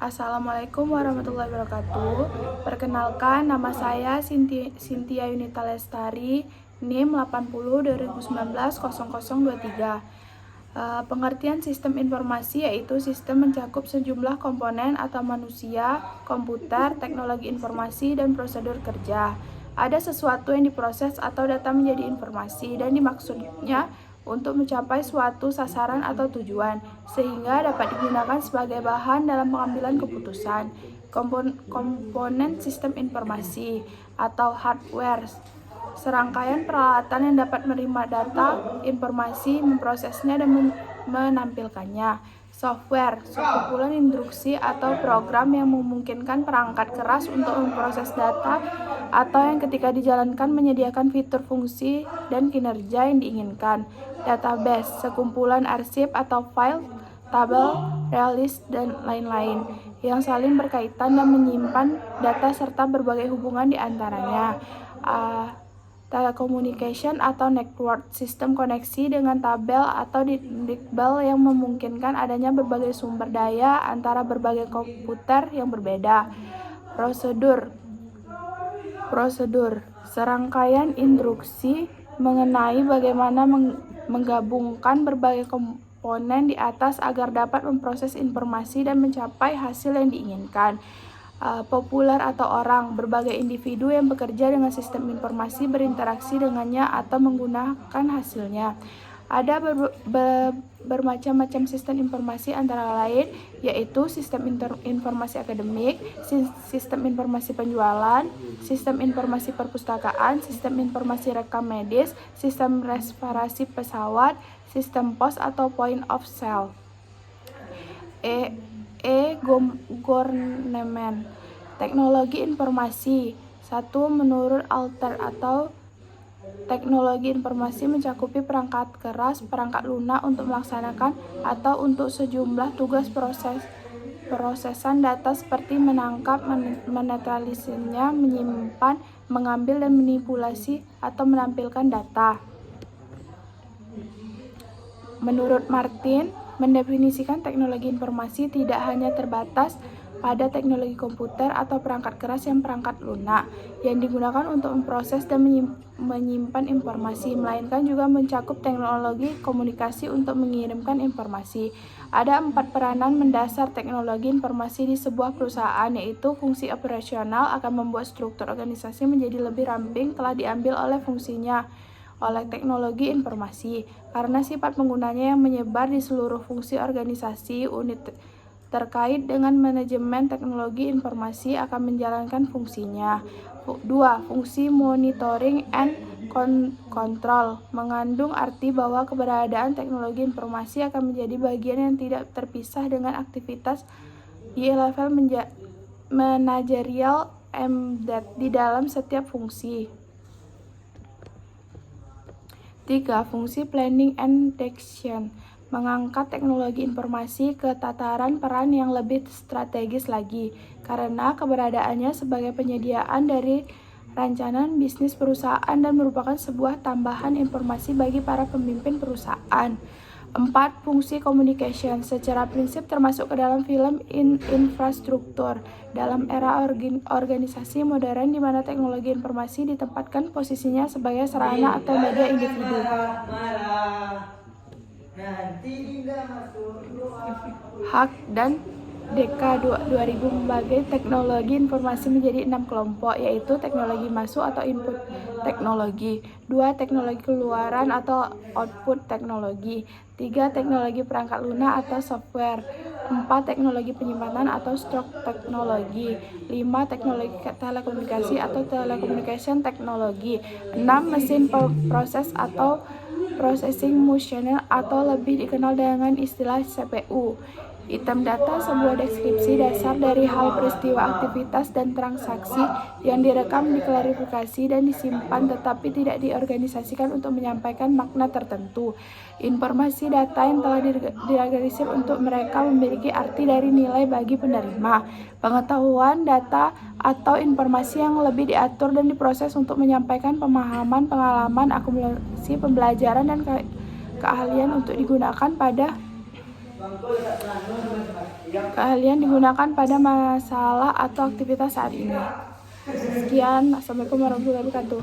Assalamualaikum warahmatullahi wabarakatuh. Perkenalkan, nama saya Cynthia Yunita Lestari, NIM 80 2019 0023. Pengertian sistem informasi yaitu sistem mencakup sejumlah komponen atau manusia, komputer, teknologi informasi, dan prosedur kerja. Ada sesuatu yang diproses atau data menjadi informasi dan dimaksudnya untuk mencapai suatu sasaran atau tujuan, sehingga dapat digunakan sebagai bahan dalam pengambilan keputusan. Komponen sistem informasi atau hardware, serangkaian peralatan yang dapat menerima data, informasi, memprosesnya, dan menampilkannya. Software, sekumpulan instruksi atau program yang memungkinkan perangkat keras untuk memproses data atau yang ketika dijalankan menyediakan fitur fungsi dan kinerja yang diinginkan. Database, sekumpulan arsip atau file, tabel, list, dan lain-lain yang saling berkaitan dan menyimpan data serta berbagai hubungan di antaranya. Telecommunication atau network, sistem koneksi dengan tabel atau dikbel yang memungkinkan adanya berbagai sumber daya antara berbagai komputer yang berbeda. Prosedur, serangkaian instruksi mengenai bagaimana menggabungkan berbagai komponen di atas agar dapat memproses informasi dan mencapai hasil yang diinginkan. Populer atau orang, berbagai individu yang bekerja dengan sistem informasi berinteraksi dengannya atau menggunakan hasilnya. Ada bermacam-macam sistem informasi antara lain yaitu sistem informasi akademik, sistem informasi penjualan, sistem informasi perpustakaan, sistem informasi rekam medis, sistem reservasi pesawat, sistem pos atau point of sale. Government, teknologi informasi. Satu, menurut Alter atau teknologi informasi mencakupi perangkat keras, perangkat lunak untuk melaksanakan atau untuk sejumlah tugas prosesan data seperti menangkap, menetralisirnya, menyimpan, mengambil, dan manipulasi atau menampilkan data. Menurut Martin, mendefinisikan teknologi informasi tidak hanya terbatas pada teknologi komputer atau perangkat keras yang perangkat lunak yang digunakan untuk memproses dan menyimpan informasi, melainkan juga mencakup teknologi komunikasi untuk mengirimkan informasi. Ada 4 peranan mendasar teknologi informasi di sebuah perusahaan, yaitu fungsi operasional akan membuat struktur organisasi menjadi lebih ramping telah diambil oleh fungsinya oleh teknologi informasi, karena sifat penggunanya yang menyebar di seluruh fungsi organisasi. Unit terkait dengan manajemen teknologi informasi akan menjalankan fungsinya. 2. Fungsi monitoring and control mengandung arti bahwa keberadaan teknologi informasi akan menjadi bagian yang tidak terpisah dengan aktivitas di level manajerial embedded di dalam setiap fungsi. 3. Fungsi planning and direction mengangkat teknologi informasi ke tataran peran yang lebih strategis lagi, karena keberadaannya sebagai penyediaan dari rancangan bisnis perusahaan dan merupakan sebuah tambahan informasi bagi para pemimpin perusahaan. 4. Fungsi communication secara prinsip termasuk ke dalam film infrastruktur dalam era organisasi modern di mana teknologi informasi ditempatkan posisinya sebagai sarana atau media individu. Hak dan Deka 2000 membagi teknologi informasi menjadi 6 kelompok, yaitu teknologi masuk atau input teknologi, 2. Teknologi keluaran atau output teknologi, 3. Teknologi perangkat lunak atau software, 4. Teknologi penyimpanan atau stok teknologi, 5. Teknologi telekomunikasi atau telecommunication teknologi, 6. Mesin proses atau processing machine atau lebih dikenal dengan istilah CPU. Item data sebuah deskripsi dasar dari hal, peristiwa, aktivitas, dan transaksi yang direkam, diklarifikasi, dan disimpan tetapi tidak diorganisasikan untuk menyampaikan makna tertentu. Informasi data yang telah diorganisir untuk mereka memiliki arti dari nilai bagi penerima. Pengetahuan data atau informasi yang lebih diatur dan diproses untuk menyampaikan pemahaman, pengalaman, akumulasi pembelajaran, dan keahlian untuk digunakan pada Keahlian digunakan pada masalah atau aktivitas saat ini. Sekian, Assalamualaikum warahmatullahi wabarakatuh.